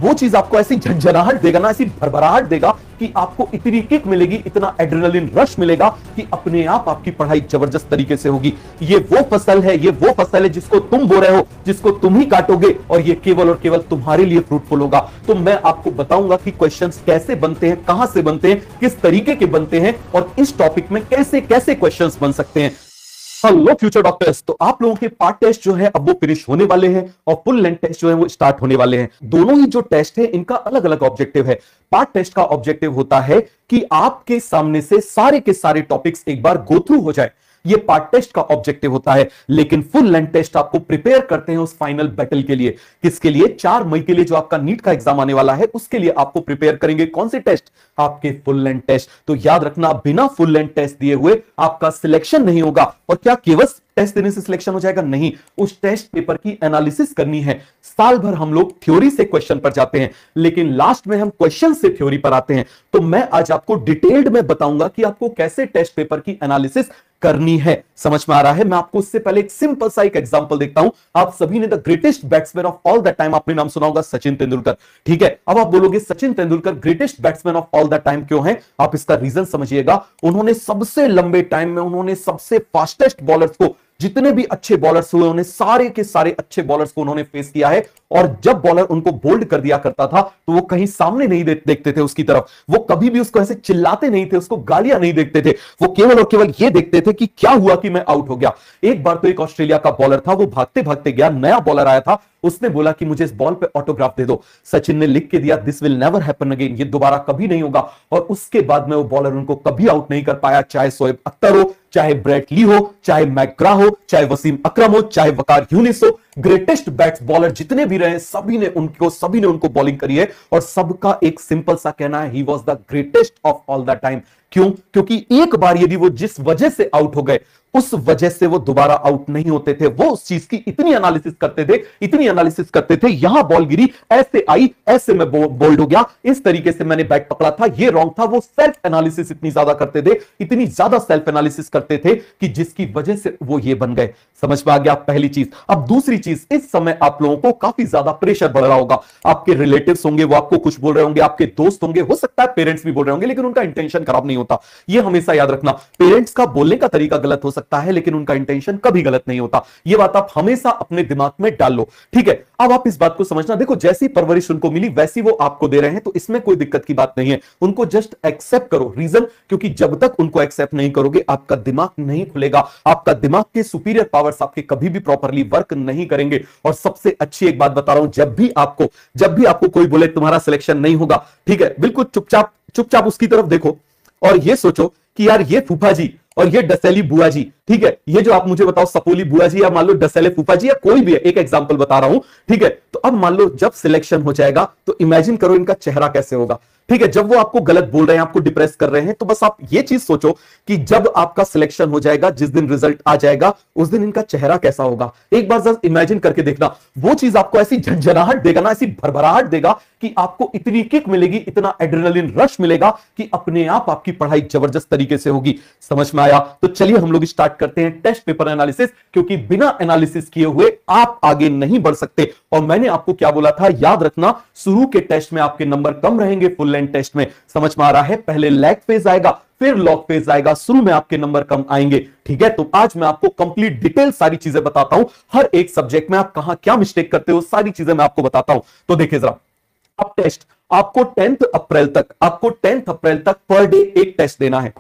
वो चीज आपको ऐसी झंझनाहट देगा ना, ऐसी भरभराहट देगा कि आपको इतनी किक मिलेगी, इतना एड्रेनलिन रश मिलेगा कि अपने आप आपकी पढ़ाई जबरदस्त तरीके से होगी। ये वो फसल है जिसको तुम बो रहे हो, जिसको तुम ही काटोगे, और ये केवल और केवल तुम्हारे लिए फ्रूटफुल होगा। तो मैं आपको बताऊंगा कि क्वेश्चंस कैसे बनते हैं, कहां से बनते हैं, किस तरीके के बनते हैं, और इस टॉपिक में कैसे कैसे क्वेश्चंस बन सकते हैं। हेलो फ्यूचर डॉक्टर्स, तो आप लोगों के पार्ट टेस्ट जो है अब वो फिनिश होने वाले हैं और फुल लेंथ टेस्ट जो है वो स्टार्ट होने वाले हैं। दोनों ही जो टेस्ट है इनका अलग अलग ऑब्जेक्टिव है। पार्ट टेस्ट का ऑब्जेक्टिव होता है कि आपके सामने से सारे के सारे टॉपिक्स एक बार गो थ्रू हो जाए, ये पार्ट टेस्ट का ऑब्जेक्टिव होता है। लेकिन फुल लेंथ टेस्ट आपको प्रिपेयर करते हैं उस फाइनल बैटल के लिए। किसके लिए? 4 मई के लिए जो आपका नीट का एग्जाम आने वाला है, उसके लिए आपको प्रिपेयर करेंगे। कौन से टेस्ट? आपके फुल लेंथ टेस्ट। तो याद रखना, बिना फुल लेंथ टेस्ट दिए हुए आपका सिलेक्शन नहीं होगा। और क्या केवल टेस्ट देने से सिलेक्शन हो जाएगा? नहीं, उस टेस्ट पेपर की एनालिसिस करनी है। साल भर हम लोग थ्योरी से क्वेश्चन पर जाते हैं, लेकिन लास्ट में हम क्वेश्चन से थ्योरी पर आते हैं। तो मैं आज आपको डिटेल्ड में बताऊंगा कि आपको कैसे टेस्ट पेपर की एनालिसिस करनी है। समझ में आ रहा है? मैं आपको उससे पहले एक सिंपल सा एक एग्जांपल देखता हूं। आप सभी ने the greatest batsman of all the time, आपने नाम सुना होगा, सचिन तेंदुलकर। ठीक है, अब आप बोलोगे Sachin Tendulkar greatest batsman of all the time क्यों है? आप इसका रीजन समझिएगा। उन्होंने सबसे लंबे टाइम में, उन्होंने सबसे फास्टेस्ट बॉलर्स को, जितने भी अच्छे बॉलर्स हुए उन्हें सारे के सारे अच्छे बॉलर्स को उन्होंने फेस किया है। और जब बॉलर उनको बोल्ड कर दिया करता था तो वो कहीं सामने नहीं देखते थे उसकी तरफ, वो कभी भी उसको ऐसे चिल्लाते नहीं थे, उसको गालियां नहीं देखते थे, वो केवल और केवल ये देखते थे कि क्या हुआ कि मैं आउट हो गया। एक बार तो एक ऑस्ट्रेलिया का बॉलर था, वो भागते भागते गया, नया बॉलर आया था, उसने बोला कि मुझे इस बॉल पे ऑटोग्राफ दे दो। सचिन ने लिख के दिया, this will never happen again, ये दोबारा कभी नहीं होगा। और उसके बाद में वो बॉलर उनको कभी आउट नहीं कर पाया, चाहे शोएब अख्तर हो, चाहे ब्रेट ली हो, चाहे मैकग्रा हो, चाहे वसीम अकरम हो, चाहे वकार यूनिस हो। ग्रेटेस्ट बैट्स बॉलर जितने भी रहे, सभी ने उनको बॉलिंग करी है। और सबका एक सिंपल सा कहना है, he was the greatest of all the time. क्यों? क्योंकि एक बार यदि वो जिस वजह से आउट हो गए, उस वजह से वो दोबारा आउट नहीं होते थे। वो उस चीज की इतनी एनालिसिस करते थे, यहां बॉल गिरी, ऐसे आई, ऐसे मैं बोल्ड हो गया, इस तरीके से मैंने बैट पकड़ा था, ये रॉन्ग था। वो सेल्फ एनालिसिस इतनी ज्यादा करते थे, इतनी ज्यादा सेल्फ एनालिसिस करते थे कि जिसकी वजह से वो ये बन गए। समझ में आ गया पहली चीज। अब दूसरी चीज, इस समय आप लोगों को काफी ज्यादा प्रेशर बढ़ रहा होगा। आपके रिलेटिव्स होंगे, वो आपको कुछ बोल रहे होंगे, आपके दोस्त होंगे, हो सकता है पेरेंट्स भी बोल रहे होंगे, लेकिन उनका इंटेंशन खराब नहीं होता। ये हमेशा याद रखना। पेरेंट्स का बोलने का तरीका गलत हो सकता है, लेकिन उनका इंटेंशन कभी गलत नहीं होता। यह बात आप हमेशा अपने दिमाग में डाल लो। ठीक है, अब आप इस बात को समझना, देखो जैसी परवरिश उनको मिली वैसी वो आपको दे रहे हैं, तो इसमें कोई दिक्कत की बात नहीं है। उनको जस्ट एक्सेप्ट करो। रीजन? क्योंकि जब तक उनको एक्सेप्ट नहीं करोगे, आपका दिमाग नहीं खुलेगा, आपका दिमाग के सुपीरियर पावर्स आपके कभी भी प्रॉपर्ली वर्क नहीं करेंगे। और सबसे अच्छी एक बात बता रहा हूं, जब भी आपको कोई बोले तुम्हारा सिलेक्शन नहीं होगा, ठीक है, बिल्कुल चुपचाप उसकी तरफ देखो और ये सोचो कि यार ये फूफा जी और ये डसेली बुआ जी, ठीक है, ये जो आप मुझे बताओ सपोली बुआ जी या मान लो डसेले फूफा जी या कोई भी है, एक एग्जांपल बता रहा हूं, ठीक है। तो अब मान लो जब सिलेक्शन हो जाएगा तो इमेजिन करो इनका चेहरा कैसे होगा। ठीक है, जब वो आपको गलत बोल रहे हैं, आपको डिप्रेस कर रहे हैं, तो बस आप ये चीज सोचो कि जब आपका सिलेक्शन हो जाएगा, जिस दिन रिजल्ट आ जाएगा, उस दिन इनका चेहरा कैसा होगा। एक बार जस्ट इमेजिन करके देखना। वो चीज आपको ऐसी झंझनाहट देगा ना, ऐसी भरभराहट देगा कि आपको इतनी किक मिलेगी, इतना एड्रेनलिन रश मिलेगा कि अपने आप आपकी पढ़ाई जबरदस्त तरीके से होगी। समझ में आया? तो चलिए हम लोग स्टार्ट करते हैं टेस्ट पेपर एनालिसिस, क्योंकि बिना एनालिसिस किए हुए आप आगे नहीं बढ़ सकते। और मैंने आपको क्या बोला था, याद रखना, शुरू के टेस्ट में आपके नंबर कम रहेंगे, फुल लेंथ टेस्ट में। समझ में आ रहा है? पहले लैग फेज आएगा, फिर लॉग फेज आएगा, शुरू में आपके नंबर कम आएंगे। ठीक है, तो आज मैं आपको कंप्लीट डिटेल सारी चीजें बताता हूं, हर एक सब्जेक्ट में आप कहां क्या मिस्टेक करते हो, सारी चीजें मैं आपको बताता हूं। तो देखिए जरा, अब टेस्ट आपको 10 अप्रैल तक पर डे एक टेस्ट देना है।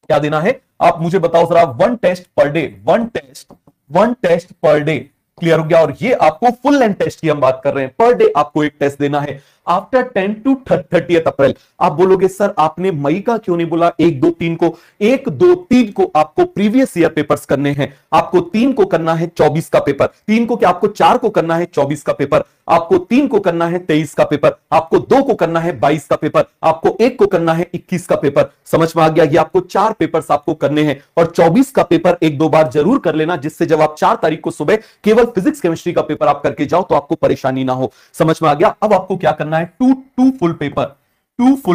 क्या देना है आप मुझे बताओ जरा? 1 test per day, 1 test per day. Clear हो गया? और ये आपको फुल लेंथ टेस्ट की हम बात कर रहे हैं, पर डे आपको एक टेस्ट देना है। आफ्टर 10 to 30 अप्रैल। आप बोलोगे सर आपने मई का क्यों नहीं बोला? 1, 2, 3 को, 1, 2, 3 को आपको प्रीवियस ईयर पेपर्स करने हैं। आपको 3 को करना है 24 का पेपर, 3 को क्या आपको 4 को करना है 24 का पेपर, आपको 3 को करना है 23 का पेपर, आपको 2 को करना है 22 का पेपर, आपको 1 को करना है 21 का पेपर। समझ में आ गया? ये आपको 4 पेपर्स आपको करने हैं। और 24 का पेपर 1-2 बार जरूर कर लेना, जिससे जब आप 4 तारीख को सुबह केवल फिजिक्स केमिस्ट्री का पेपर आप करके जाओ तो आपको परेशानी ना हो। समझ में आ गया? अब आपको क्या करना है, 2 फुल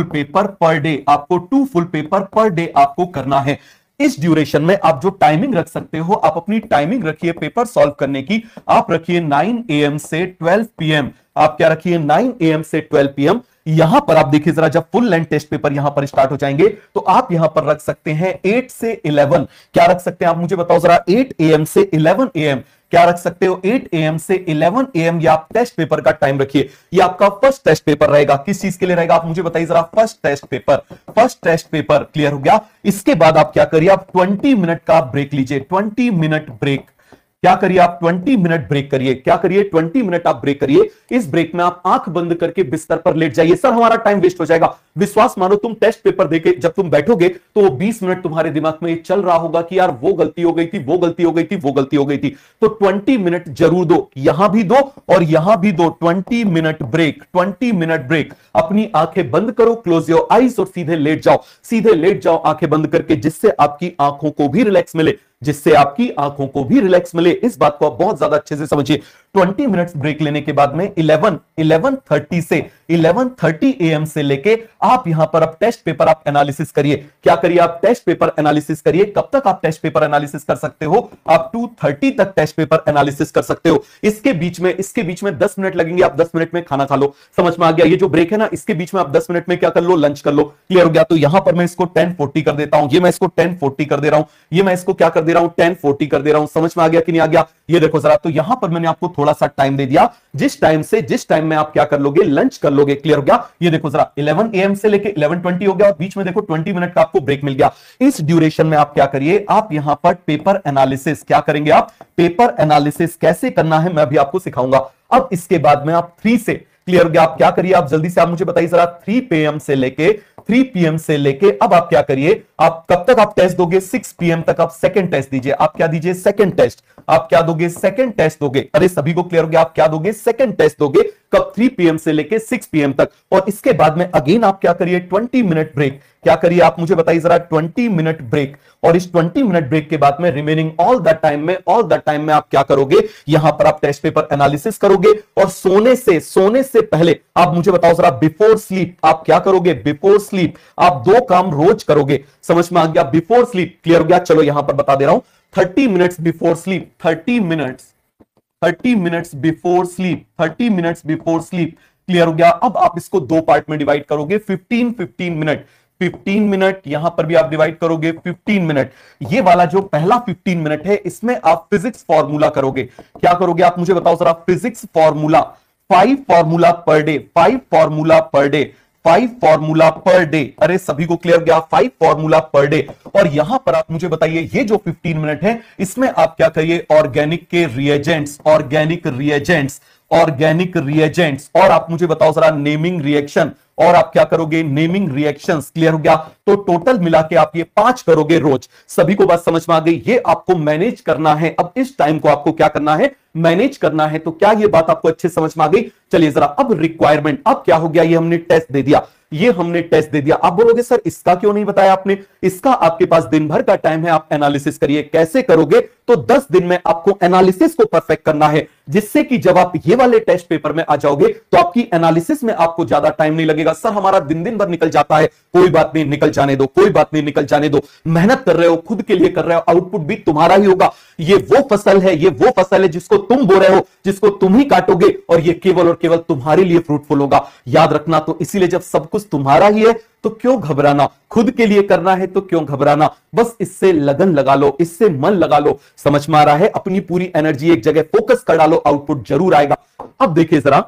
पेपर पर डे, आपको 2 फुल पेपर पर डे आपको करना है। इस ड्यूरेशन में आप जो टाइमिंग रख सकते हो, आप अपनी टाइमिंग रखिए पेपर सॉल्व करने की, आप रखिए 9 AM से 12 PM। आप क्या रखिए 9 AM से 12 PM। यहां पर आप देखिए जरा, जब फुल लेंथ टेस्ट पेपर यहां पर स्टार्ट हो जाएंगे तो आप यहां पर रख सकते हैं 8 से 11। क्या रख सकते हैं आप मुझे बताओ जरा, 8 AM से 11 AM क्या रख सकते हो? 8 AM से 11 AM ये आप टेस्ट पेपर का टाइम रखिए। ये आपका फर्स्ट टेस्ट पेपर रहेगा। किस चीज के लिए रहेगा आप मुझे बताइए जरा? First test paper. First test paper clear हो गया। इसके बाद आप क्या करिए, आप 20 मिनट का ब्रेक लीजिए। 20 मिनट ब्रेक क्या करिए आप? 20 मिनट ब्रेक करिए। क्या करिए? 20 मिनट आप ब्रेक करिए। इस ब्रेक में आप आंख बंद करके बिस्तर पर लेट जाइए। सर हमारा टाइम वेस्ट हो जाएगा। विश्वास मानो, तुम टेस्ट पेपर देके जब तुम बैठोगे तो 20 मिनट तुम्हारे दिमाग में चल रहा होगा कि यार वो गलती हो गई थी, वो गलती हो गई थी, वो गलती हो गई थी। तो 20 मिनट जरूर दो, यहां भी दो और यहां भी दो। 20 मिनट ब्रेक, 20 मिनट ब्रेक। अपनी आंखें बंद करो, क्लोज योर आईज और सीधे लेट जाओ। सीधे लेट जाओ आंखें बंद करके, जिससे आपकी आंखों को भी रिलैक्स मिले, जिससे आपकी आंखों को भी रिलैक्स मिले। इस बात को आप बहुत ज्यादा अच्छे से समझिए। 20 मिनट्स ब्रेक लेने के बाद में 11:30 से 11:30 AM से लेके आप यहां पर अब टेस्ट पेपर आप एनालिसिस करिए। क्या करिए? आप टेस्ट पेपर एनालिसिस करिए। कब तक आप टेस्ट पेपर एनालिसिस कर सकते हो? आप 2:30 तक टेस्ट पेपर एनालिसिस कर सकते हो। इसके बीच में 10 मिनट लगेंगे। आप 10 मिनट में खाना खा लो। समझ में आ गया? ये जो ब्रेक है ना, इसके बीच में आप 10 मिनट में क्या कर लो? लंच कर लो। क्लियर हो गया? तो यहां पर मैं इसको 10:40 कर देता हूं। ये मैं इसको 10:40 कर दे रहा हूं। ये मैं इसको क्या कर दे रहा हूं? 10:40 कर दे रहा हूं। समझ में आ गया कि नहीं आ गया? ये देखो जरा, तो यहां पर मैंने आपको थोड़ा सा टाइम दे दिया, जिस टाइम में आप क्या कर लोगे? लंच कर लोगे। क्लियर हो गया? ये देखो जरा, 11 AM से लेके 11:20 हो गया और बीच में देखो 20 मिनट का आपको ब्रेक मिल गया। इस ड्यूरेशन में आप क्या करिए? आप यहां पर पेपर एनालिसिस क्या करेंगे? आप पेपर एनालिसिस कैसे करना है मैं भी आपको सिखाऊंगा। अब इसके बाद में आप 3 से, क्लियर हो गया? आप क्या करिए? आप जल्दी से आप मुझे बताइए जरा, 3 PM से लेके 3 PM से लेके अब आप क्या करिए? आप कब तक आप टेस्ट दोगे? 6 PM तक आप सेकंड टेस्ट दीजिए। आप क्या दीजिए? Second test. आप क्या दोगे? सेकंड टेस्ट दोगे। अरे सभी को क्लियर हो गया? आप क्या दोगे? सेकंड टेस्ट दोगे। कब? 3 PM से लेके 6 PM तक। और इसके बाद में अगेन आप क्या करिए? 20 मिनट ब्रेक। क्या करिए आप मुझे बताइए जरा? 20 मिनट ब्रेक। और इस 20 मिनट ब्रेक के बाद में रिमेनिंग ऑल द टाइम में आप क्या करोगे? यहां पर आप टेस्ट पेपर एनालिसिस करोगे और सोने से पहले आप मुझे बताओ जरा, बिफोर स्लीप आप क्या करोगे? बिफोर स्लीप आप 2 काम रोज करोगे। समझ में आ गया? Before sleep. क्लियर हो गया? चलो यहां पर बता दे रहा हूं, 30 minutes before sleep. 30 minutes before sleep. 30 minutes before sleep. Clear हो गया? अब आप इसको 2 पार्ट में डिवाइड करोगे। 15 मिनट, 15 मिनट यहां पर भी आप डिवाइड करोगे। 15 मिनट, ये वाला जो पहला 15 मिनट है, इसमें आप फिजिक्स फॉर्मूला करोगे। क्या करोगे आप मुझे बताओ जरा? Physics formula. 5 formula per day. 5 formula per day. 5 formula per day. अरे सभी को क्लियर हो गया? 5 फॉर्मूला पर डे। और यहां पर आप मुझे बताइए, ये जो 15 मिनट है, इसमें आप क्या करिए? ऑर्गेनिक के रिएजेंट्स, ऑर्गेनिक रिएजेंट्स और आप मुझे बताओ जरा, नेमिंग रिएक्शन। और आप क्या करोगे? Naming reactions. क्लियर हो गया? तो टोटल मिला के आप ये 5 करोगे रोज। सभी को बात समझ में आ गई? ये आपको मैनेज करना है। अब इस टाइम को आपको क्या करना है? मैनेज करना है। तो क्या ये बात आपको अच्छे समझ में आ गई? चलिए जरा, अब रिक्वायरमेंट। अब क्या हो गया? ये हमने टेस्ट दे दिया, ये हमने टेस्ट दे दिया। आप बोलोगे सर इसका क्यों नहीं बताया आपने? इसका आपके पास दिन भर का टाइम है, आप एनालिसिस करिए। कैसे करोगे? तो 10 दिन में आपको एनालिसिस को परफेक्ट करना है, जिससे कि जब आप ये वाले टेस्ट पेपर में आ जाओगे तो आपकी एनालिसिस में आपको ज्यादा टाइम नहीं लगेगा। सर हमारा दिन भर निकल जाता है। कोई बात नहीं, निकल जाने दो। कोई बात नहीं, निकल जाने दो। मेहनत कर रहे हो, खुद के लिए कर रहे हो, आउटपुट भी तुम्हारा ही होगा। ये वो फसल है जिसको तुम बो रहे हो, जिसको तुम ही काटोगे और ये केवल और केवल तुम्हारे लिए फ्रूटफुल होगा। याद रखना। तो इसीलिए जब सब कुछ तुम्हारा ही है तो क्यों घबराना? खुद के लिए करना है तो क्यों घबराना? बस इससे लगन लगा लो, इससे मन लगा लो। समझ में आ रहा है? अपनी पूरी एनर्जी एक जगह फोकस कर डालो, आउटपुट जरूर आएगा। अब देखिए जरा,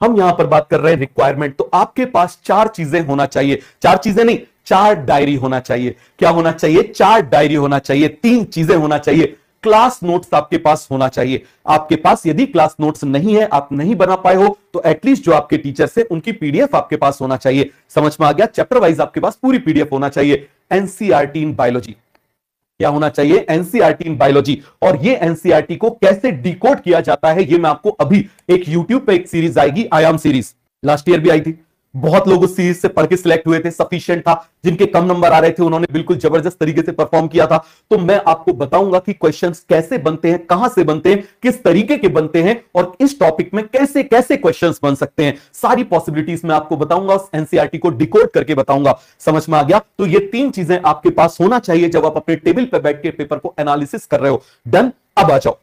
हम यहां पर बात कर रहे हैं रिक्वायरमेंट। तो आपके पास 4 चीजें होना चाहिए। 4 चीजें नहीं, 4 डायरी होना चाहिए। क्या होना चाहिए? 4 डायरी होना चाहिए। 3 चीजें होना चाहिए। क्लास नोट्स आपके पास होना चाहिए। आपके पास यदि क्लास नोट्स नहीं है, आप नहीं बना पाए हो, तो एटलीस्ट जो आपके टीचर्स हैं उनकी पीडीएफ आपके पास होना चाहिए। समझ में आ गया? चैप्टर वाइज आपके पास पूरी पीडीएफ होना चाहिए। NCERT in biology. क्या होना चाहिए? NCERT in biology. और ये एनसीईआरटी को कैसे डिकोड किया जाता है, ये मैं आपको अभी एक यूट्यूब पे एक सीरीज आएगी, आयाम सीरीज। लास्ट ईयर भी आई थी। बहुत लोग उस सीरीज से पढ़ के सिलेक्ट हुए थे, सफिशिएंट था। जिनके कम नंबर आ रहे थे उन्होंने बिल्कुल जबरदस्त तरीके से परफॉर्म किया था। तो मैं आपको बताऊंगा कि क्वेश्चंस कैसे बनते हैं, कहां से बनते हैं, किस तरीके के बनते हैं और इस टॉपिक में कैसे कैसे क्वेश्चंस बन सकते हैं। सारी पॉसिबिलिटीज मैं आपको बताऊंगा, उस एनसीईआरटी को डिकोड करके बताऊंगा। समझ में आ गया? तो ये 3 चीजें आपके पास होना चाहिए जब आप अपने टेबल पर बैठ के पेपर को एनालिसिस कर रहे हो। डन? अब आ जाओ,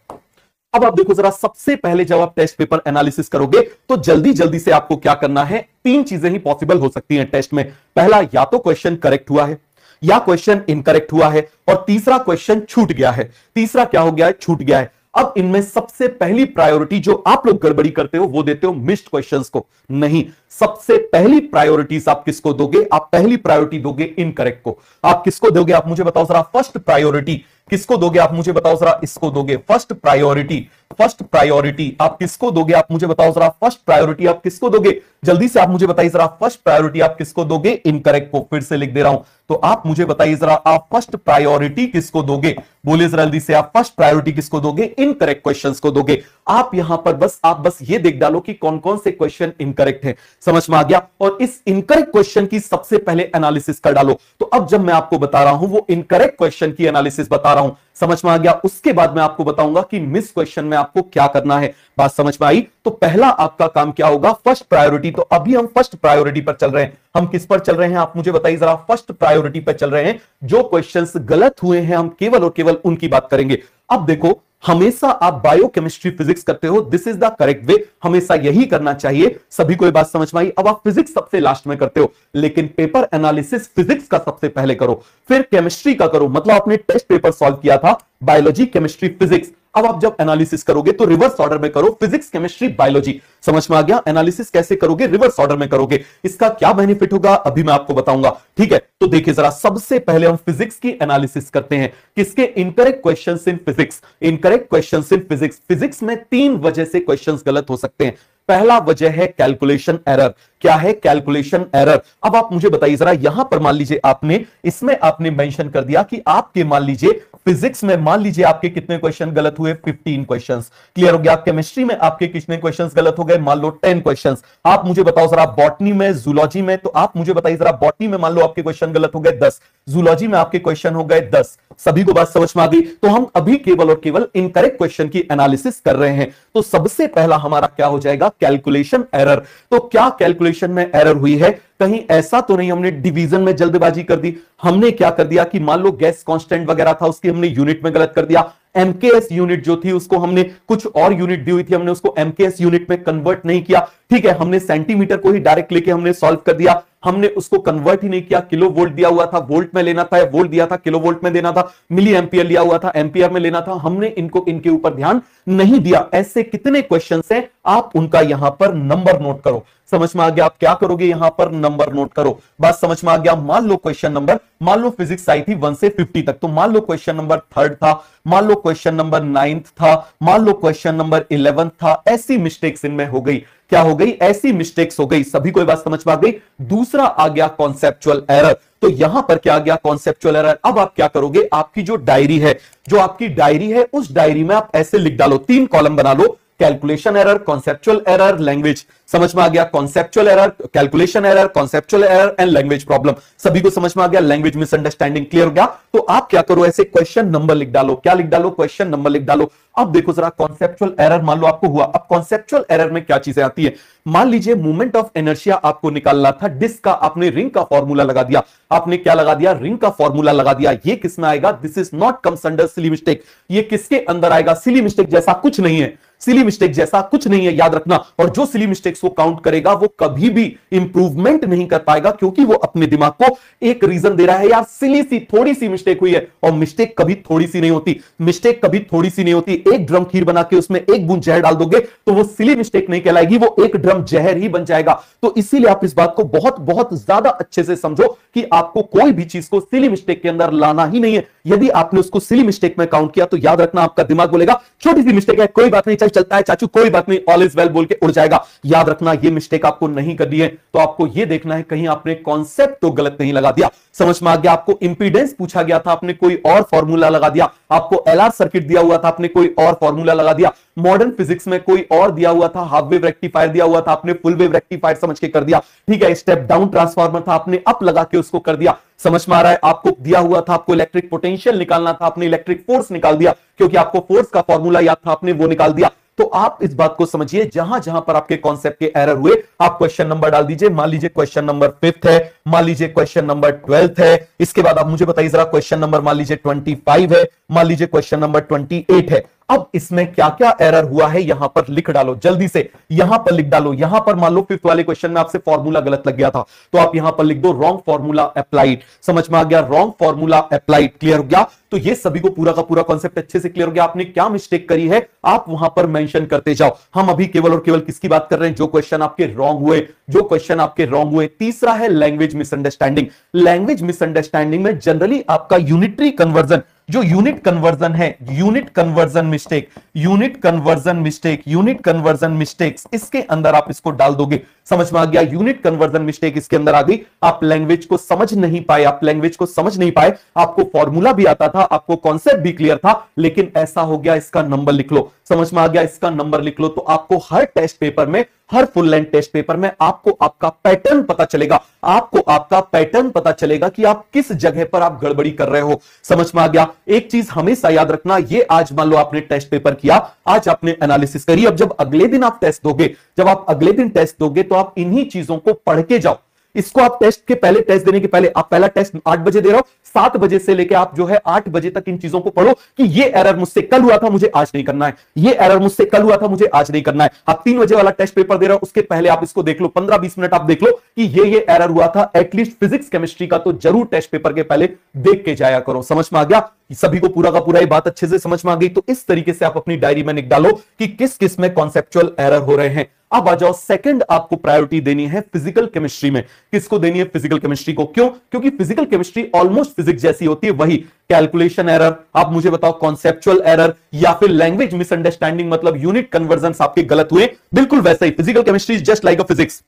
अब आप देखो जरा, सबसे पहले जब आप टेस्ट पेपर एनालिसिस करोगे तो जल्दी जल्दी से आपको क्या करना है, तीन चीजें ही पॉसिबल हो सकती हैं टेस्ट में। पहला, या तो क्वेश्चन करेक्ट हुआ है, या क्वेश्चन इनकरेक्ट हुआ है, और तीसरा क्वेश्चन छूट गया है। तीसरा क्या हो गया है, छूट गया है। अब इनमें सबसे पहली प्रायोरिटी जो आप लोग गड़बड़ी करते हो वो देते हो मिस्ड क्वेश्चंस को। नहीं, सबसे पहली प्रायोरिटीज आप किसको दोगे, आप पहली प्रायोरिटी दोगे इनकरेक्ट को। आप किसको दोगे, आप मुझे बताओ जरा, फर्स्ट प्रायोरिटी किसको दोगे, आप मुझे बताओ जरा, इसको दोगे फर्स्ट प्रायोरिटी। फर्स्ट प्रायोरिटी आप किसको दोगे, आप मुझे बताओ जरा, फर्स्ट प्रायोरिटी आप किसको दोगे, जल्दी से आप मुझे बताइए जरा, फर्स्ट प्रायोरिटी आप किसको दोगे, इनकरेक्ट को। फिर से लिख दे रहा हूं, तो आप मुझे बताइए जरा, आप फर्स्ट प्रायोरिटी किसको दोगे, बोलिए जरा जल्दी से, आप फर्स्ट प्रायोरिटी किसको दोगे, इनकरेक्ट क्वेश्चंस को दोगे। आप यहां पर बस ये देख डालो कि कौन कौन से क्वेश्चन इनकरेक्ट है, समझ में आ गया, और इस इनकरेक्ट क्वेश्चन की सबसे पहले एनालिसिस कर डालो। तो अब जब मैं आपको बता रहा हूं वो इनकरेक्ट क्वेश्चन की एनालिसिस बता रहा हूं, समझ में आ गया, उसके बाद मैं आपको बताऊंगा कि मिस क्वेश्चन में आपको क्या करना है। बात समझ में आई? तो पहला आपका काम क्या होगा, फर्स्ट प्रायोरिटी। तो अभी हम फर्स्ट प्रायोरिटी पर चल रहे हैं। हम किस पर चल रहे हैं, आप मुझे बताइए जरा, फर्स्ट प्रायोरिटी पर चल रहे हैं। जो क्वेश्चंस गलत हुए हैं हम केवल और केवल उनकी बात करेंगे। अब देखो, हमेशा आप बायोकेमिस्ट्री फिजिक्स करते हो, this is the correct way, हमेशा यही करना चाहिए। सभी को ये बात समझ में आई? अब आप फिजिक्स सबसे लास्ट में करते हो, लेकिन पेपर एनालिसिस फिजिक्स का सबसे पहले करो, फिर केमिस्ट्री का करो। मतलब आपने टेस्ट पेपर सॉल्व किया था बायोलॉजी, केमिस्ट्री, फिजिक्स। अब आप जब एनालिसिस करोगे तो रिवर्स ऑर्डर में करो, फिजिक्स, केमिस्ट्री, बायोलॉजी। समझ में आ गया? एनालिसिस कैसे करोगे, रिवर्स ऑर्डर में करोगे। इसका क्या बेनिफिट होगा अभी मैं आपको बताऊंगा, ठीक है? तो देखिए जरा, सबसे पहले हम फिजिक्स की एनालिसिस करते हैं। किसके? Incorrect questions in physics. Incorrect questions in physics. Physics में तीन वजह से क्वेश्चंस गलत हो सकते हैं। पहला वजह है कैलकुलेशन एरर। क्या है? Calculation error. अब आप मुझे बताइए जरा, यहां पर मान लीजिए आपने इसमें आपने मेंशन कर दिया कि आपके मान लीजिए फिजिक्स में मान लीजिए आपके कितने क्वेश्चन गलत हुए, 15 क्वेश्चंस। क्लियर हो गया? केमिस्ट्री में आपके कितने क्वेश्चंस गलत हो गए, मान लो 10 क्वेश्चंस। आप मुझे बताओ जरा, बॉटनी में, जूलॉजी में, तो आप मुझे बताइए जरा, बॉटनी में मान लो आपके क्वेश्चन गलत हो गए 10, जूलॉजी में आपके क्वेश्चन हो गए 10। सभी को बात समझ में आ गई? तो हम अभी केवल और केवल इनकरेक्ट क्वेश्चन की एनालिसिस कर रहे हैं। तो सबसे पहला हमारा क्या हो जाएगा, कैलकुलेशन एरर। तो क्या कैलकुलेशन में एरर हुई है? कहीं ऐसा तो नहीं हमने डिवीजन में जल्दबाजी कर दी, हमने क्या कर दिया कि मान लो गैस कांस्टेंट वगैरह था उसकी हमने यूनिट में गलत कर दिया, एमकेएस यूनिट जो थी उसको हमने, कुछ और यूनिट दी हुई थी हमने उसको एमकेएस यूनिट में कन्वर्ट नहीं किया, ठीक है? हमने सेंटीमीटर को ही डायरेक्ट लेके हमने सॉल्व कर दिया, हमने उसको कन्वर्ट ही नहीं किया। किलो वोल्ट दिया हुआ था, वोल्ट में लेना था, वोल्ट दिया था, किलो वोल्ट में देना था, मिली एम्पियर लिया हुआ था, एम्पियर में लेना था, हमने इनको इनके ऊपर ध्यान नहीं दिया। ऐसे कितने क्वेश्चंस हैं, आप उनका यहां पर नंबर नोट करो। समझ में आ गया? आप क्या करोगे, यहां पर नंबर नोट करो। बात समझ में आ गया? मान लो क्वेश्चन नंबर, मान लो फिजिक्स आई थी 1 से 50 तक, तो मान लो क्वेश्चन नंबर 3 था, मान लो क्वेश्चन नंबर 9 था, मान लो क्वेश्चन नंबर 11 था। ऐसी मिस्टेक्स इनमें हो गई। क्या हो गई? ऐसी मिस्टेक्स हो गई। सभी को ये बात समझ में आ गई? दूसरा आ गया कॉन्सेप्चुअल एरर। तो यहां पर क्या आ गया, कॉन्सेप्चुअल एरर। अब आप क्या करोगे, आपकी जो डायरी है, जो आपकी डायरी है, उस डायरी में आप ऐसे लिख डालो, 3 कॉलम बना लो, calculation error, conceptual error, language. समझ में आ गया? Conceptual error, calculation error, conceptual error and language problem. सभी को समझ में आ गया? Language misunderstanding. क्लियर हो गया? तो आप क्या करो, ऐसे क्वेश्चन नंबर लिख डालो। क्या लिख डालो? क्वेश्चन नंबर लिख डालो। अब देखो जरा, कॉन्सेप्चुअल एरर मान लो आपको हुआ। अब कॉन्सेप्चुअल एरर में क्या चीजें आती है, मान लीजिए मोमेंट ऑफ इनर्शिया आपको निकालना था डिस्क का, आपने रिंग का फॉर्मूला लगा दिया। आपने क्या लगा दिया, रिंग का फॉर्मूला लगा दिया। ये किस में आएगा, this is not comes under silly mistake. ये किसके अंदर आएगा, सिली मिस्टेक जैसा कुछ नहीं है, सिली मिस्टेक जैसा कुछ नहीं है, याद रखना। और जो सिली मिस्टेक्स को काउंट करेगा वो कभी भी इंप्रूवमेंट नहीं कर पाएगा, क्योंकि वो अपने दिमाग को एक रीजन दे रहा है, यार सिली सी थोड़ी सी मिस्टेक हुई है। और मिस्टेक कभी थोड़ी सी नहीं होती, मिस्टेक कभी थोड़ी सी नहीं होती। एक ड्रम खीर बना के उसमें एक बूंद जहर डाल दोगे तो वो सिली मिस्टेक नहीं कहलाएगी, वो एक ड्रम जहर ही बन जाएगा। तो इसीलिए आप इस बात को बहुत बहुत ज्यादा अच्छे से समझो कि आपको कोई भी चीज को सिली मिस्टेक के अंदर लाना ही नहीं है। यदि आपने उसको सिली मिस्टेक में काउंट किया तो याद रखना, आपका दिमाग बोलेगा छोटी सी मिस्टेक है, कोई बात नहीं, चल चलता है चाचू, कोई बात नहीं, ऑल इज वेल बोल के उड़ जाएगा। याद रखना, ये मिस्टेक आपको नहीं करनी है। तो आपको ये देखना है कहीं आपने कॉन्सेप्ट तो गलत नहीं लगा दिया। समझ में आ गया? आपको इंपीडेंस पूछा गया था, आपने कोई और फॉर्मूला लगा दिया। आपको एलआर सर्किट दिया हुआ था, आपने कोई और फॉर्मूला लगा दिया। मॉडर्न फिजिक्स में कोई और दिया हुआ था, हाफ वेव रेक्टिफायर दिया हुआ था, आपने फुल वेव रेक्टिफायर समझ के कर दिया। ठीक है, स्टेप डाउन ट्रांसफार्मर था, आपने अप लगा के उसको कर दिया। समझ में आ रहा है? आपको दिया हुआ था, आपको इलेक्ट्रिक पोटेंशियल निकालना था, आपने इलेक्ट्रिक फोर्स निकाल दिया, क्योंकि आपको फोर्स का फॉर्मूला याद था, आपने वो निकाल दिया। तो आप इस बात को समझिए, जहां जहां पर आपके कॉन्सेप्ट के एरर हुए आप क्वेश्चन नंबर डाल दीजिए। मान लीजिए क्वेश्चन नंबर 5 है, मान लीजिए क्वेश्चन नंबर 12 है, इसके बाद आप मुझे बताइए जरा क्वेश्चन नंबर मान लीजिए 25 है, मान लीजिए क्वेश्चन नंबर 28 है। अब इसमें क्या क्या एरर हुआ है यहां पर लिख डालो जल्दी से, यहां पर लिख डालो। यहां पर मान लो फिफ्थ वाले क्वेश्चन में आपसे फॉर्मूला गलत लग गया था, तो आप यहां पर लिख दो रॉन्ग फॉर्मूला अप्लाइड। समझ में आ गया, रॉन्ग फॉर्मूला अप्लाइड। क्लियर हो गया? तो ये सभी को पूरा का पूरा कॉन्सेप्ट अच्छे से क्लियर हो गया। आपने क्या मिस्टेक करी है आप वहां पर मेंशन करते जाओ। हम अभी केवल और केवल किसकी बात कर रहे हैं? जो क्वेश्चन आपके रॉन्ग हुए, जो क्वेश्चन आपके रॉन्ग हुए। तीसरा है लैंग्वेज मिसअंडरस्टैंडिंग। लैंग्वेज मिसअंडरस्टैंडिंग में जनरली आपका यूनिटरी कन्वर्जन, जो यूनिट कन्वर्जन है, unit conversion mistake, unit conversion mistake, unit conversion mistakes, इसके अंदर आप इसको डाल दोगे। समझ में आ गया? यूनिट कन्वर्जन मिस्टेक इसके अंदर आ गई। आप लैंग्वेज को समझ नहीं पाए, आप लैंग्वेज को समझ नहीं पाए। आपको फॉर्मूला भी आता था, आपको कॉन्सेप्ट भी क्लियर था, लेकिन ऐसा हो गया, इसका नंबर लिख लो। समझ में आ गया? इसका नंबर लिख लो। तो आपको हर टेस्ट पेपर में, हर फुल लेंथ टेस्ट पेपर में आपको आपका पैटर्न पता चलेगा, आपको आपका पैटर्न पता चलेगा कि आप किस जगह पर आप गड़बड़ी कर रहे हो। समझ में आ गया? एक चीज हमेशा याद रखना, ये आज मान लो आपने टेस्ट पेपर किया, आज आपने एनालिसिस करी, अब जब अगले दिन आप टेस्ट दोगे, जब आप अगले दिन टेस्ट दोगे तो आप इन्हीं चीजों को पढ़ के जाओ। इसको आप टेस्ट के पहले, टेस्ट देने के पहले, आप पहला टेस्ट 8 बजे दे रहे हो, 7 बजे से लेके आप जो है 8 बजे तक इन चीजों को पढ़ो कि ये एरर मुझसे कल हुआ था, मुझे आज नहीं करना है, ये एरर मुझसे कल हुआ था, मुझे आज नहीं करना है। आप 3 बजे वाला टेस्ट पेपर दे रहे हो, उसके पहले आप इसको देख लो, 15-20 मिनट आप देख लो कि ये एरर हुआ था। एटलीस्ट फिजिक्स केमिस्ट्री का तो जरूर टेस्ट पेपर के पहले देख के जाया करो। समझ में आ गया? सभी को पूरा का पूरा ये बात अच्छे से समझ में आ गई? तो इस तरीके से आप अपनी डायरी में लिख डालो कि किस किस में कॉन्सेप्चुअल एरर हो रहे हैं। अब आ जाओ, सेकंड आपको प्रायोरिटी देनी है फिजिकल केमिस्ट्री में। किसको देनी है? फिजिकल केमिस्ट्री को। क्यों? क्योंकि फिजिकल केमिस्ट्री ऑलमोस्ट फिजिक्स जैसी होती है। वही कैलकुलेशन एरर, आप मुझे बताओ कॉन्सेप्चुअल एरर या फिर लैंग्वेज मिसअंडरस्टैंडिंग, मतलब यूनिट कन्वर्जन आपके गलत हुए, बिल्कुल वैसा ही physical chemistry is just like a physics.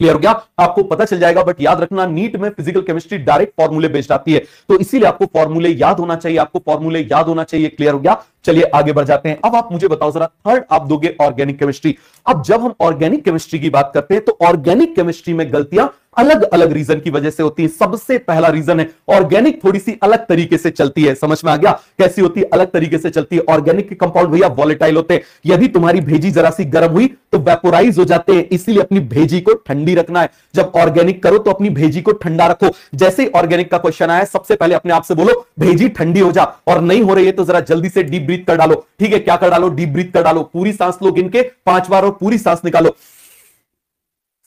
Clear हो गया? आपको पता चल जाएगा। बट याद रखना, नीट में फिजिकल केमिस्ट्री डायरेक्ट फॉर्मूले बेस्ड आती है, तो इसीलिए आपको फॉर्मूले याद होना चाहिए, आपको फॉर्मूले याद होना चाहिए। क्लियर हो गया? चलिए आगे बढ़ जाते हैं। अब आप मुझे बताओ जरा, थर्ड आप दोगे ऑर्गेनिक केमिस्ट्री। अब जब हम ऑर्गेनिक केमिस्ट्री की बात करते हैं तो ऑर्गेनिक केमिस्ट्री में गलतियां अलग अलग रीजन की वजह से होती है। सबसे पहला रीजन है ऑर्गेनिक थोड़ी सी अलग तरीके से चलती है। समझ में आ गया? कैसी होती है? अलग तरीके से चलती है। ऑर्गेनिक के कंपाउंड भैया वॉलेटाइल होते हैं। यदि तुम्हारी भेजी जरा सी गर्म हुई तो वेपोराइज हो जाते हैं, इसीलिए अपनी भेजी को ठंडी रखना है। जब ऑर्गेनिक करो तो अपनी भेजी को ठंडा रखो। जैसे ही ऑर्गेनिक का क्वेश्चन आया, सबसे पहले अपने आप से बोलो भेजी ठंडी हो जा, और नहीं हो रही है तो जरा जल्दी से डीप ब्रीथ कर डालो। ठीक है? क्या कर डालो? डीप ब्रीथ कर डालो। पूरी सांस लो गिन के 5 बार और पूरी सांस निकालो।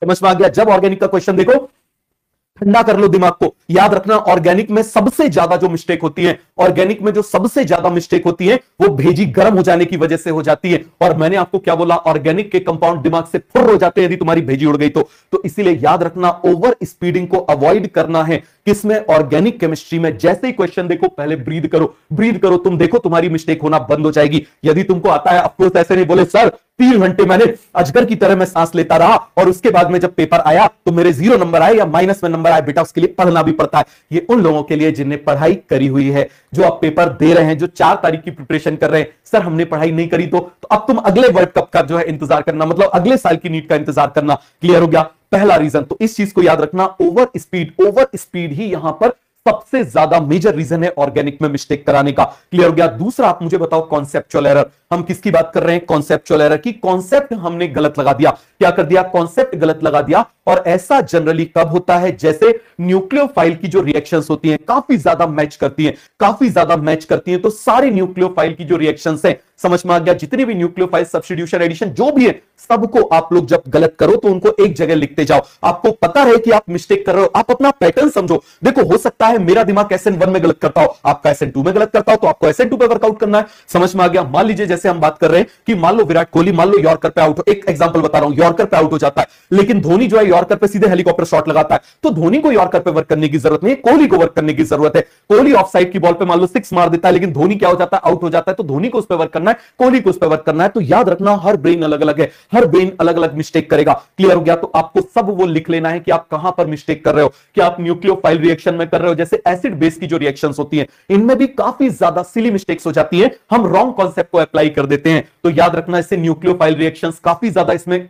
समझ में आ गया? जब ऑर्गेनिक का क्वेश्चन देखो, ठंडा कर लो दिमाग को। याद रखना, ऑर्गेनिक में सबसे ज्यादा जो मिस्टेक होती है, ऑर्गेनिक में जो सबसे ज्यादा मिस्टेक होती है वो भेजी गर्म हो जाने की वजह से हो जाती है। और मैंने आपको क्या बोला? ऑर्गेनिक के कंपाउंड दिमाग से फुर्र हो जाते हैं यदि तुम्हारी भेजी उड़ गई तो इसीलिए याद रखना, ओवर स्पीडिंग को अवॉइड करना है। किसमें? ऑर्गेनिक केमिस्ट्री में। जैसे ही क्वेश्चन देखो पहले ब्रीद करो, ब्रीद करो। तुम देखो तुम्हारी मिस्टेक होना बंद हो जाएगी। यदि तुमको आता है, अफकोर्स ऐसे नहीं बोले सर 3 घंटे मैंने अजगर की तरह मैं सांस लेता रहा और उसके बाद में जब पेपर आया तो मेरे 0 नंबर आए या माइनस में नंबर आए। बेटा उसके लिए पढ़ना भी पड़ता है। ये उन लोगों के लिए जिन्हें पढ़ाई करी हुई है, जो आप पेपर दे रहे हैं, जो 4 तारीख की प्रिपरेशन कर रहे हैं। सर हमने पढ़ाई नहीं करी तो अब तुम अगले वर्ल्ड कप का जो है इंतजार करना, मतलब अगले साल की नीट का इंतजार करना। क्लियर हो गया? पहला रीजन। तो इस चीज को याद रखना, ओवर स्पीड ही यहां पर सबसे ज्यादा मेजर रीजन है ऑर्गेनिक में मिस्टेक कराने का। क्लियर हो गया? दूसरा आप मुझे बताओ कॉन्सेप्चुअल एरर। हम किसकी बात कर रहे हैं? कॉन्सेप्चुअल एरर की। कॉन्सेप्ट हमने गलत लगा दिया। क्या कर दिया? कॉन्सेप्ट गलत लगा दिया। और ऐसा जनरली कब होता है? जैसे न्यूक्लियोफाइल की जो रिएक्शंस होती हैं काफी ज्यादा मैच करती हैं, काफी ज्यादा मैच करती हैं, तो सारे न्यूक्लियोफाइल की जो रिएक्शंस हैं, समझ में आ गया? जितनी भी न्यूक्लियोफाइल, सब्स्टिट्यूशन, एडिशन जो भी है, सबको आप लोग जब गलत करो तो उनको एक जगह लिखते जाओ। आपको पता है कि आप मिस्टेक कर रहे हो, आप अपना पैटर्न समझो। देखो हो सकता है मेरा दिमाग SN1 में गलत करता हो, आपका SN2 में गलत करता हो, तो आपको SN2 पे वर्कआउट करना है। समझ में आ गया? मान लीजिए जैसे हम बात कर रहे हैं कि मान लो विराट कोहली, मान लो यॉर्कर पे आउट हो, एक एग्जांपल बता रहा हूं, यॉर्कर पे आउट हो जाता है, लेकिन धोनी जो है यॉर्कर पे सीधे हेलीकॉप्टर शॉट लगाता है, तो धोनी को यॉर्कर पे वर्क करने की जरूरत नहीं है, कोहली को वर्क करने की जरूरत है। कोहली ऑफ साइड की बॉल पे मान लो 6 मार देता है, लेकिन धोनी क्या हो जाता है? आउट हो जाता है, तो धोनी को उस पर वर्क करना है, कोहली को उस पर वर्क करना है। तो याद रखना, हर ब्रेन अलग अलग है, हर ब्रेन अलग अलग मिस्टेक करेगा। क्लियर हो गया? तो आपको सब वो लिख लेना है कि आप कहां पर मिस्टेक कर रहे हो। क्या आप न्यूक्लियोफाइल रिएक्शन में कर रहे हो? जैसे एसिड बेस की जो रिएक्शंस होती हैं, इनमें भी काफी ज्यादा सिली मिस्टेक्स हो जाती हैं, हम रॉन्ग कॉन्सेप्ट को अप्लाई कर देते हैं। तो याद रखना, इससे न्यूक्लियोफाइल रिएक्शंस काफी ज्यादा इसमें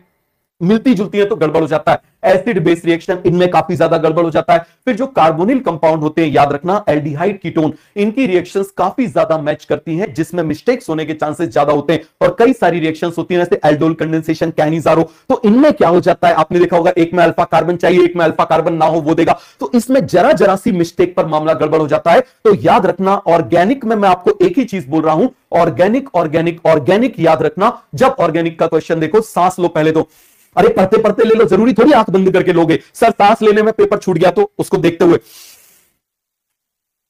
मिलती जुलती है तो गड़बड़ हो जाता है। एसिड बेस रिएक्शन, इनमें काफी ज्यादा गड़बड़ हो जाता है। फिर जो कार्बोनिल कंपाउंड होते हैं, याद रखना एल्डिहाइड कीटोन, इनकी रिएक्शंस काफी ज्यादा मैच करती हैं, जिसमें मिस्टेक्स होने के चांसेस ज्यादा होते हैं। और कई सारी रिएक्शंस होती हैं जैसे एल्डोल कंडेंसेशन, कैनिजारो, तो इनमें क्या हो जाता है, आपने देखा होगा एक में अल्फा कार्बन चाहिए, एक में अल्फा कार्बन ना हो वो देगा, तो इसमें जरा जरा सी मिस्टेक पर मामला गड़बड़ हो जाता है। तो याद रखना ऑर्गेनिक में मैं आपको एक ही चीज बोल रहा हूं, ऑर्गेनिक ऑर्गेनिक ऑर्गेनिक, याद रखना जब ऑर्गेनिक का क्वेश्चन देखो सांस लो पहले तो। अरे पढ़ते पढ़ते ले लो, जरूरी थोड़ी आंख बंद करके लोगे। सर सांस लेने में पेपर छूट गया तो उसको देखते हुए,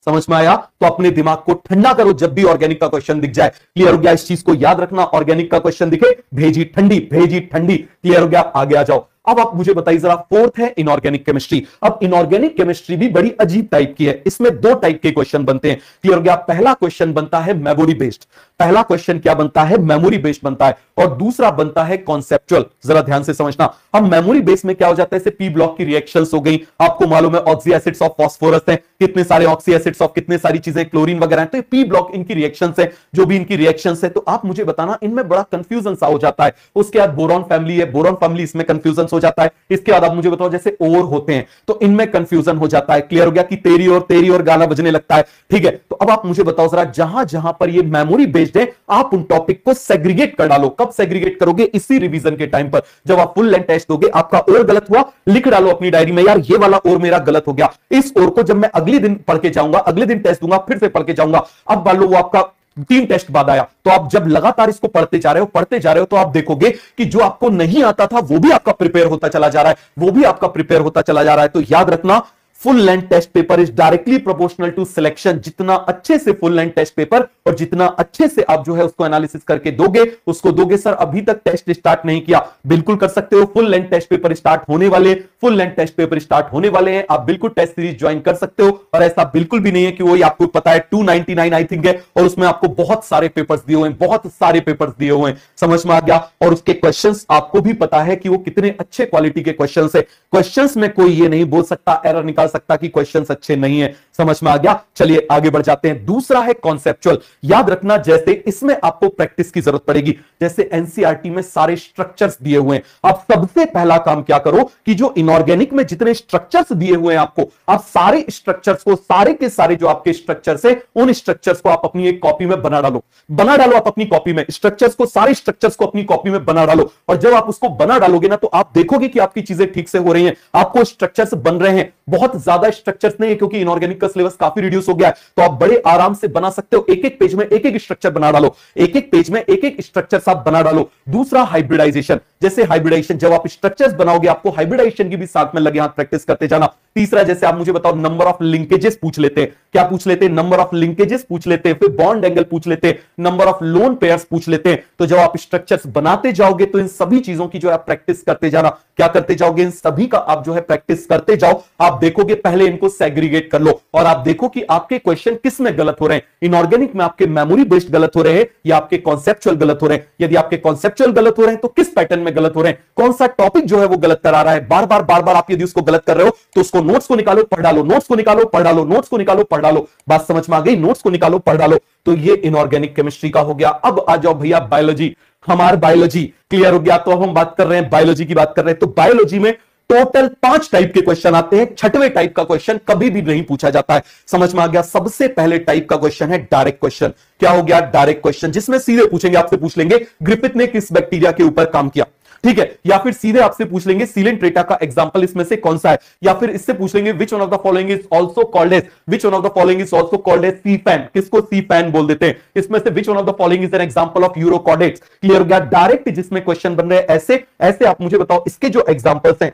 समझ में आया? तो अपने दिमाग को ठंडा करो जब भी ऑर्गेनिक का क्वेश्चन दिख जाए। क्लियर हो गया? इस चीज को याद रखना, ऑर्गेनिक का क्वेश्चन दिखे भेजी ठंडी, भेजी ठंडी। क्लियर हो गया? आगे आ जाओ। अब आप मुझे बताइए जरा, फोर्थ है इनऑर्गेनिक केमिस्ट्री। अब इनऑर्गेनिक केमिस्ट्री भी बड़ी अजीब टाइप की है, इसमें दो टाइप के क्वेश्चन बनते हैं। क्लियर हो गया? पहला क्वेश्चन बनता है मेमोरी बेस्ड, पहला क्वेश्चन क्या बनता है, मेमोरी बेस्ड बनता है, और दूसरा बनता है कॉन्सेप्चुअल। जरा ध्यान से समझना। अब मेमोरी बेस्ड में क्या हो जाता है, पी ब्लॉक की रिएक्शंस हो गई, आपको मालूम है ऑक्सी एसिड्स ऑफ फास्फोरस है, कितने सारे ऑक्सी एसिड्स ऑफ कितने सारी चीजें, क्लोरीन वगैरह है, तो पी ब्लॉक इनकी रिएक्शंस है, जो भी इनकी रिएक्शंस है। तो आप मुझे बताना, इनमें बड़ा कंफ्यूजन सा हो जाता है। उसके बाद बोरॉन फैमिली है, बोरॉन फैमिली, इसमें कंफ्यूजन हो जाता है। इसके बाद आप मुझे बताओ जैसे ओर होते हैं तो इनमें कंफ्यूजन हो जाता है। क्लियर हो गया कि तेरी और गाना बजने लगता है। ठीक है, तो अब आप मुझे बताओ जरा, जहां जहां पर ये मेमोरी बेस्ड है आप उन टॉपिक को सेग्रीगेट कर डालो। कब सेग्रीगेट करोगे? इसी रिवीजन के टाइम पर, जब आप फुल लेंथ टेस्ट दोगे। आपका और गलत हुआ, लिख डालो अपनी डायरी में, यार ये वाला और मेरा गलत हो गया। इस और को जब मैं अगले दिन पढ़ के जाऊंगा, अगले दिन टेस्ट दूंगा, फिर से पढ़ के जाऊंगा। अब मान लो वो आपका 3 टेस्ट बाद आया, तो आप जब लगातार इसको पढ़ते जा रहे हो तो आप देखोगे कि जो आपको नहीं आता था वो भी आपका प्रिपेयर होता चला जा रहा है, वो भी आपका प्रिपेयर होता चला जा रहा है। तो याद रखना, full length test paper is directly proportional to selection. जितना अच्छे से फुल लेंथ टेस्ट पेपर और जितना अच्छे से आप जो है उसको एनालिसिस करके दोगे, उसको दोगे। सर अभी तक टेस्ट स्टार्ट नहीं किया, बिल्कुल कर सकते हो। Full length test paper start होने वाले, full length test paper start होने वाले हैं। आप बिल्कुल टेस्ट सीरीज ज्वाइन कर सकते हो। और ऐसा बिल्कुल भी नहीं है कि वो आपको पता है 299 आई थिंक है, और उसमें आपको बहुत सारे पेपर्स दिए हुए हैं, बहुत सारे पेपर्स दिए हुए हैं। समझ में आ गया? और उसके क्वेश्चंस आपको भी पता है कि वो कितने अच्छे क्वालिटी के क्वेश्चंस है। क्वेश्चंस में कोई ये नहीं बोल सकता, एरर निकाल सकता कि क्वेश्चंस अच्छे नहीं है। समझ में आ गया? चलिए आगे बढ़ जाते हैं। दूसरा है कॉन्सेप्चुअल। याद रखना, जैसे इसमें आपको प्रैक्टिस की जरूरत पड़ेगी। जैसे एनसीईआरटी में सारे स्ट्रक्चर्स दिए हुए हैं, आप सबसे पहला काम क्या करो कि जो इनऑर्गेनिक में जितने स्ट्रक्चर्स दिए हुए हैं आपको, आप सारे स्ट्रक्चर्स को, सारे के सारे जो आपके स्ट्रक्चर्स है, उन स्ट्रक्चर्स को आप अपनी एक कॉपी में बना डालो आप अपनी कॉपी में स्ट्रक्चर्स को, सारे स्ट्रक्चर्स को अपनी कॉपी में बना डालो। और जब आप उसको बना डालोगे ना, तो आप देखोगे कि आपकी चीजें ठीक से हो रही हैं, आपको स्ट्रक्चर्स बन रहे हैं। बहुत ज्यादा स्ट्रक्चर्स नहीं है, क्योंकि इनऑर्गेनिक का सिलेबस काफी रिड्यूस हो गया है, तो आप बड़े आराम से बना सकते हो। एक एक पेज में एक एक स्ट्रक्चर बना डालो, एक एक पेज में एक एक स्ट्रक्चर आप बना डालो। दूसरा हाइब्रिडाइजेशन, जैसे हाइब्रिडाइजेशन जब आप स्ट्रक्चर्स बनाओगे, आपको हाइब्रिडाइजेशन की भी साथ में लगे हाथ प्रैक्टिस करते जाना। तीसरा, जैसे आप मुझे बताओ नंबर ऑफ लिंकेजेस पूछ लेते हैं, क्या पूछ लेते हैं? नंबर ऑफ लिंकेजेस पूछ लेते हैं, फिर बॉन्ड एंगल पूछ लेते हैं, नंबर ऑफ लोन पेयर्स पूछ लेते हैं। तो जब आप स्ट्रक्चर्स बनाते जाओगे तो इन सभी चीजों की जो है प्रैक्टिस करते जाना। क्या करते जाओगे? इन सभी का आप जो है प्रैक्टिस करते जाओ। आप देखोगे, पहले इनको सेग्रीगेट कर लो और आप देखो कि आपके क्वेश्चन किस में गलत हो रहे हैं। इनऑर्गेनिक में आपके मेमोरी बेस्ड गलत हो रहे हैं या आपके कॉन्सेप्चुअल गलत हो रहे हैं? यदि आपके कॉन्सेप्चुअल गलत हो रहे हैं तो किस पैटर्न में गलत हो रहे हैं, कौन सा टॉपिक जो है वो गलत करा रहा है। बार बार आप यदि उसको गलत कर रहे हो तो उसको नोट्स को निकालो, पढ़ डालो, नोट्स को निकालो, पढ़ डालो, नोट्स को निकालो, पढ़ डालो। बात समझ में आ गई? नोट्स को निकालो, पढ़ डालो। तो ये इनऑर्गेनिक केमिस्ट्री का हो गया। अब आ जाओ भैया बायोलॉजी, हमारा बायोलॉजी। क्लियर हो गया? तो अब हम बात कर रहे हैं बायोलॉजी की, बात कर रहे हैं। तो बायोलॉजी में टोटल 5 टाइप के क्वेश्चन आते हैं। 6वें टाइप का क्वेश्चन कभी भी नहीं पूछा जाता है। समझ में आ गया? सबसे पहले टाइप का क्वेश्चन है डायरेक्ट क्वेश्चन। क्या हो गया? डायरेक्ट क्वेश्चन, जिसमें सीधे पूछेंगे, आपसे पूछ लेंगे ग्रिफिथ ने किस बैक्टीरिया के ऊपर काम किया, ठीक है? या फिर सीधे आपसे पूछ लेंगे सीलेंट्रेटा का एग्जांपल इसमें से कौन सा है, या फिर इससे पूछ लेंगे which one of the following is also called as, which one of the following is also called as sea fan. किसको सीफैन बोल देते हैं? इसमें से which one of the following is an example of urochordates. Clear हो गया? Direct जिसमें question बन रहे हैं ऐसे ऐसे आप मुझे बताओ इसके जो एग्जांपल्स हैं।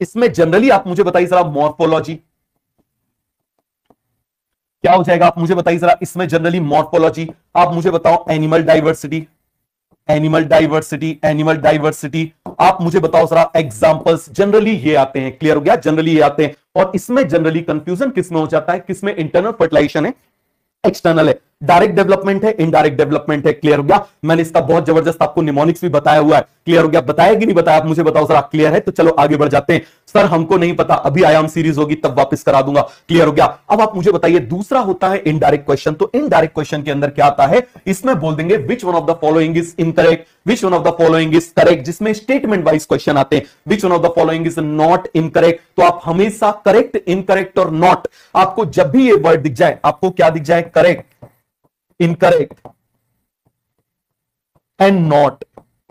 इसमें जनरली आप मुझे बताइए जरा मॉर्फोलॉजी क्या हो जाएगा, आप मुझे बताइए जरा। इसमें जनरली मॉर्फोलॉजी, आप मुझे बताओ animal diversity, animal diversity, animal diversity, आप मुझे बताओ जरा एग्जांपल्स। जनरली ये आते हैं। क्लियर हो गया? जनरली ये आते हैं। और इसमें जनरली कंफ्यूजन किसमें हो जाता है, किसमें इंटरनल फर्टिलाइजेशन है, एक्सटर्नल है। डायरेक्ट डेवलपमेंट है, इनडायरेक्ट डेवलपमेंट है। क्लियर हो गया? मैंने इसका बहुत जबरदस्त आपको निमोनिक्स भी बताया हुआ है। क्लियर हो गया? बताया कि नहीं बताया? आप मुझे बताओ जरा। क्लियर है? तो चलो आगे बढ़ जाते हैं। सर हमको नहीं पता, अभी आयाम सीरीज होगी तब वापस करा दूंगा। क्लियर हो गया? अब आप मुझे बताइए, दूसरा होता है इनडायरेक्ट क्वेश्चन। तो इनडायरेक्ट क्वेश्चन के अंदर क्या आता है? इसमें बोल देंगे विच one of the following is incorrect, which one of the following is correct, जिसमें स्टेटमेंट वाइज क्वेश्चन आते हैं। विच one of the following is not incorrect, तो आप हमेशा करेक्ट, इनकरेक्ट और नॉट, आपको जब भी ये वर्ड दिख जाए, आपको क्या दिख जाए? Correct, incorrect and not.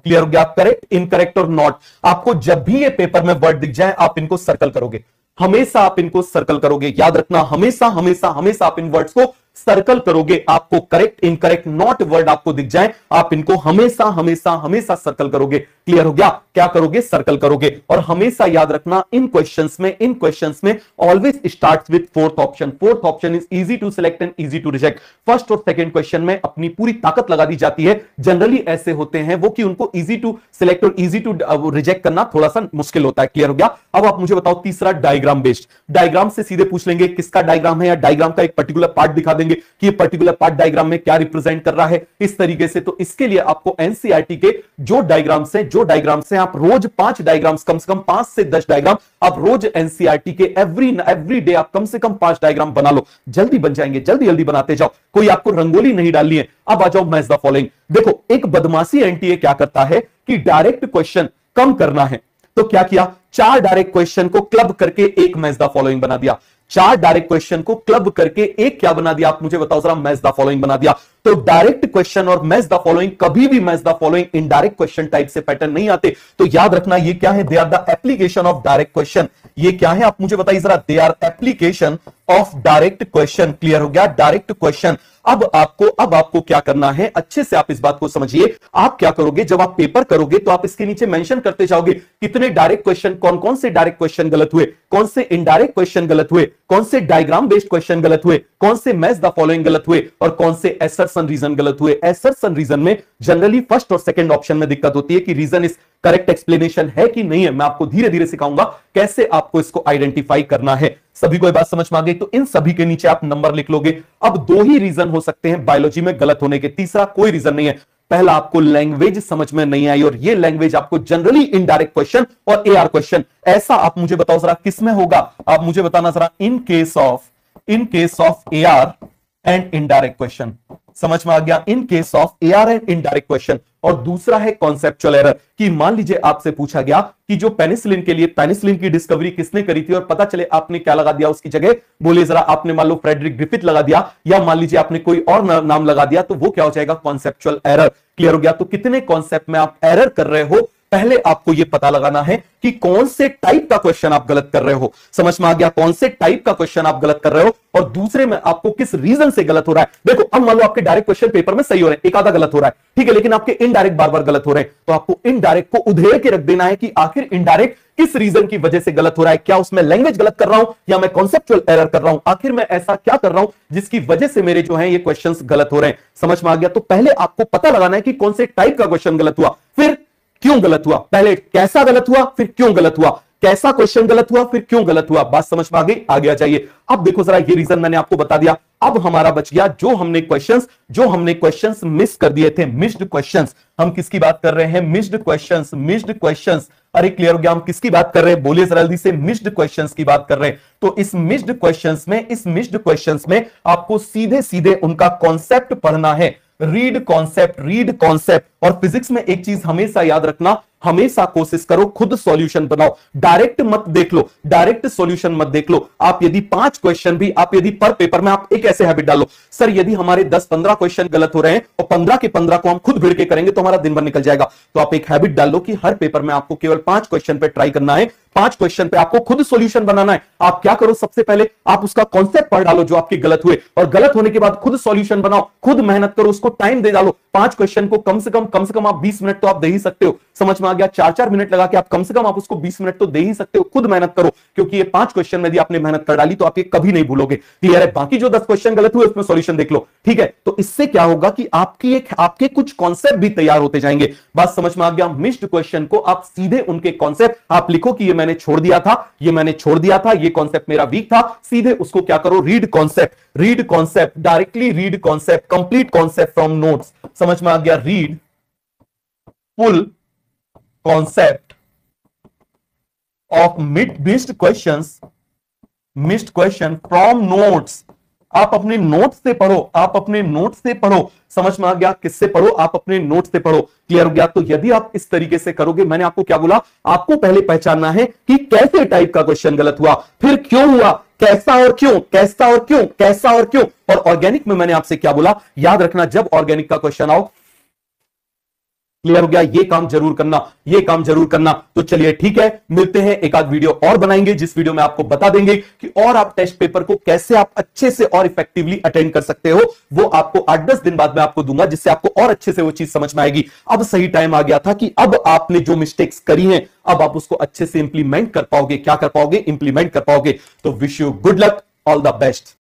Clear हो गया? करेक्ट, इनकरेक्ट और नॉट, आपको जब भी ये पेपर में वर्ड दिख जाए आप इनको सर्कल करोगे, हमेशा आप इनको सर्कल करोगे। याद रखना, हमेशा हमेशा हमेशा आप इन वर्ड्स को सर्कल करोगे। आपको करेक्ट, इनकरेक्ट, नॉट वर्ड आपको दिख जाए, आप इनको हमेशा हमेशा हमेशा सर्कल करोगे। क्लियर हो गया? क्या करोगे? सर्कल करोगे। और हमेशा याद रखना, इन क्वेश्चंस में always starts with fourth option. Fourth option is easy to select and easy to reject. First और सेकंड क्वेश्चन में अपनी पूरी ताकत लगा दी जाती है। जनरली ऐसे होते हैं वो कि उनको इजी टू सिलेक्ट और इजी टू रिजेक्ट करना थोड़ा सा मुश्किल होता है। क्लियर हो गया? अब आप मुझे बताओ, तीसरा डायग्राम बेस्ड। डायग्राम से सीधे पूछ लेंगे किसका डायग्राम है, या डायग्राम का एक पर्टिकुलर पार्ट दिखा देंगे कि ये पर्टिकुलर पार्ट डायग्राम में क्या रिप्रेजेंट कर रहा है, इस तरीके से। तो इसके लिए आपको एनसीईआरटी के जो डायग्राम से आप रोज 5 डायग्राम्स, कम से कम 5 से 10 डायग्राम आप रोज एनसीईआरटी के एवरी डे आप कम से कम 5 डायग्राम बना लो। जल्दी बन जाएंगे, जल्दी जल्दी बनाते जाओ। कोई आपको रंगोली नहीं डालनी है। अब आ जाओ मैच द फॉलोइंग। देखो, एक बदमाशी एनटीए क्या करता है कि डायरेक्ट क्वेश्चन कम करना है, तो क्या किया? 4 डायरेक्ट क्वेश्चन को क्लब करके एक मैच द फॉलोइंग बना दिया। 4 डायरेक्ट क्वेश्चन को क्लब करके एक क्या बना दिया? आप मुझे बताओ जरा। मैच द फॉलोइंग बना दिया। तो डायरेक्ट क्वेश्चन और मैच द फॉलोइंग, कभी भी match the following indirect question type से पैटर्न नहीं आते। तो याद रखना, ये क्या है? They are the application of direct question. ये क्या है? आप मुझे बताइए जरा। They are application of direct question. Clear हो गया? Direct question. अब आपको क्या करना है? अच्छे से आप इस बात को समझिए। आप क्या करोगे? जब आप पेपर करोगे तो आप इसके नीचे मेंशन करते जाओगे कितने डायरेक्ट क्वेश्चन, कौन कौन से डायरेक्ट क्वेश्चन गलत हुए, कौन से इनडायरेक्ट क्वेश्चन गलत हुए, कौन से डायग्राम बेस्ड क्वेश्चन गलत हुए, कौन से मैच द फॉलोइंग गलत हुए, और कौन से असर्शन रीजन गलत हुए। असर्शन रीजन में जनरली फर्स्ट और सेकंड ऑप्शन में दिक्कत होती है कि रीजन इस करेक्ट एक्सप्लेनेशन है कि नहीं है। मैं आपको धीरे धीरे सिखाऊंगा कैसे आपको इसको आइडेंटिफाई करना है। सभी को ये बात समझ में आ गई? तो इन सभी के नीचे आप नंबर लिख लोगे। अब 2 ही रीजन हो सकते हैं बायोलॉजी में गलत होने के, तीसरा कोई रीजन नहीं है। पहला, आपको लैंग्वेज समझ में नहीं आई, और ये लैंग्वेज आपको जनरली इनडायरेक्ट क्वेश्चन और एआर क्वेश्चन, ऐसा आप मुझे बताओ जरा किस में होगा? आप मुझे बताना जरा। In case of AR and indirect question. समझ में आ गया? In case of AR and indirect question. और दूसरा है कॉन्सेप्चुअल एरर, कि मान लीजिए आपसे पूछा गया कि जो पेनिसिलिन के लिए, पेनिसिलिन की डिस्कवरी किसने करी थी, और पता चले आपने क्या लगा दिया उसकी जगह। बोलिए जरा। आपने मान लो फ्रेडरिक ग्रिफिथ लगा दिया, या मान लीजिए आपने कोई और नाम लगा दिया, तो वो क्या हो जाएगा? Conceptual error. क्लियर हो गया? तो कितने कॉन्सेप्ट में आप एरर कर रहे हो, पहले आपको यह पता लगाना है कि कौन से टाइप का क्वेश्चन आप गलत कर रहे हो। समझ में आ गया? कौन से टाइप का क्वेश्चन आप गलत कर रहे हो, और दूसरे में आपको किस रीजन से गलत हो रहा है। देखो, अब मान लो आपके डायरेक्ट क्वेश्चन पेपर में सही हो रहे हैं, एक आधा गलत हो रहा है, ठीक है, लेकिन आपके इनडायरेक्ट बार बार गलत हो रहे हैं, तो आपको इनडायरेक्ट को उधेड़ के रख देना है कि आखिर इनडायरेक्ट किस रीजन की वजह से गलत हो रहा है। क्या उसमें लैंग्वेज गलत कर रहा हूं, या मैं कॉन्सेप्चुअल एरर कर रहा हूं? आखिर मैं ऐसा क्या कर रहा हूं जिसकी वजह से मेरे जो है ये क्वेश्चंस गलत हो रहे हैं। समझ में आ गया? तो पहले आपको पता लगाना है कि कौन से टाइप का क्वेश्चन गलत हुआ, फिर क्यों गलत हुआ। पहले कैसा गलत हुआ, फिर क्यों गलत हुआ, कैसा क्वेश्चन गलत हुआ, फिर क्यों गलत हुआ। बात समझ में आ गई? आगे आ जाइए। अब देखो जरा, ये रीजन मैंने आपको बता दिया। अब हमारा बच गया जो हमने क्वेश्चंस मिस कर दिए थे, मिस्ड क्वेश्चंस। हम किसकी बात कर रहे हैं? Missed questions. अरे क्लियर हो गया? हम किसकी बात कर रहे हैं? बोलिए जरा जल्दी से। मिस्ड क्वेश्चंस की बात कर रहे हैं। तो इस मिस्ड क्वेश्चंस में आपको सीधे सीधे उनका कॉन्सेप्ट पढ़ना है। Read concept. और फिजिक्स में एक चीज हमेशा याद रखना, हमेशा कोशिश करो खुद सॉल्यूशन बनाओ, डायरेक्ट मत देख लो, डायरेक्ट सॉल्यूशन मत देख लो। आप यदि 5 क्वेश्चन भी, आप यदि पर पेपर में आप एक ऐसे हैबिट डालो, सर यदि हमारे 10-15 क्वेश्चन गलत हो रहे हैं और 15 के 15 को हम खुद भिड़ के करेंगे तो हमारा दिन भर निकल जाएगा। तो आप एक हैबिट डाल लो कि हर पेपर में आपको केवल 5 क्वेश्चन पे ट्राई करना है, 5 क्वेश्चन पे आपको खुद सॉल्यूशन बनाना है। आप क्या करो, सबसे पहले आप उसका कॉन्सेप्ट पढ़ डालो जो आपके गलत हुए, और गलत होने के बाद खुद सॉल्यूशन बनाओ, खुद मेहनत करो, उसको टाइम दे डालो। 5 क्वेश्चन को कम से कम आप 20 मिनट तो आप दे ही सकते हो। समझ में आ गया? 4-4 मिनट लगा के आप कम से कम आप उसको 20 मिनट तो दे ही सकते हो। खुद मेहनत करो, क्योंकि ये 5 क्वेश्चन में यदि आपने मेहनत कर डाली तो आप ये कभी नहीं भूलोगे। क्लियर है? बाकी जो 10 क्वेश्चन गलत हुए उसमें सॉल्यूशन देख लो, ठीक है? तो इससे क्या होगा कि आपके कुछ कॉन्सेप्ट भी तैयार होते जाएंगे। बात समझ में आ गया? मिस्ड क्वेश्चन को आप सीधे उनके कॉन्सेप्ट आप लिखो कि ये मैंने छोड़ दिया था, ये मैंने छोड़ दिया था, ये कॉन्सेप्ट मेरा वीक था, सीधे उसको क्या करो, read concept, directly read concept, complete concept from notes. समझ में आ गया? Read full concept of missed question from notes. आप अपने नोट से पढ़ो, आप अपने नोट से पढ़ो। समझ में आ गया? किससे पढ़ो? आप अपने नोट से पढ़ो। क्लियर हो गया? तो यदि आप इस तरीके से करोगे, मैंने आपको क्या बोला, आपको पहले पहचानना है कि कैसे टाइप का क्वेश्चन गलत हुआ, फिर क्यों हुआ, कैसा और क्यों, कैसा और क्यों, कैसा और क्यों। और ऑर्गेनिक में मैंने आपसे क्या बोला, याद रखना, जब ऑर्गेनिक का क्वेश्चन आओ, क्लियर हो गया, ये काम जरूर करना, ये काम जरूर करना। तो चलिए ठीक है, मिलते हैं, एक आध वीडियो और बनाएंगे जिस वीडियो में आपको बता देंगे कि और आप टेस्ट पेपर को कैसे आप अच्छे से और इफेक्टिवली अटेंड कर सकते हो। वो आपको 8-10 दिन बाद में आपको दूंगा, जिससे आपको और अच्छे से वो चीज समझ में आएगी। अब सही टाइम आ गया था कि अब आपने जो मिस्टेक्स करी हैं, अब आप उसको अच्छे से इंप्लीमेंट कर पाओगे। क्या कर पाओगे? इंप्लीमेंट कर पाओगे। तो wish you good luck, all the best.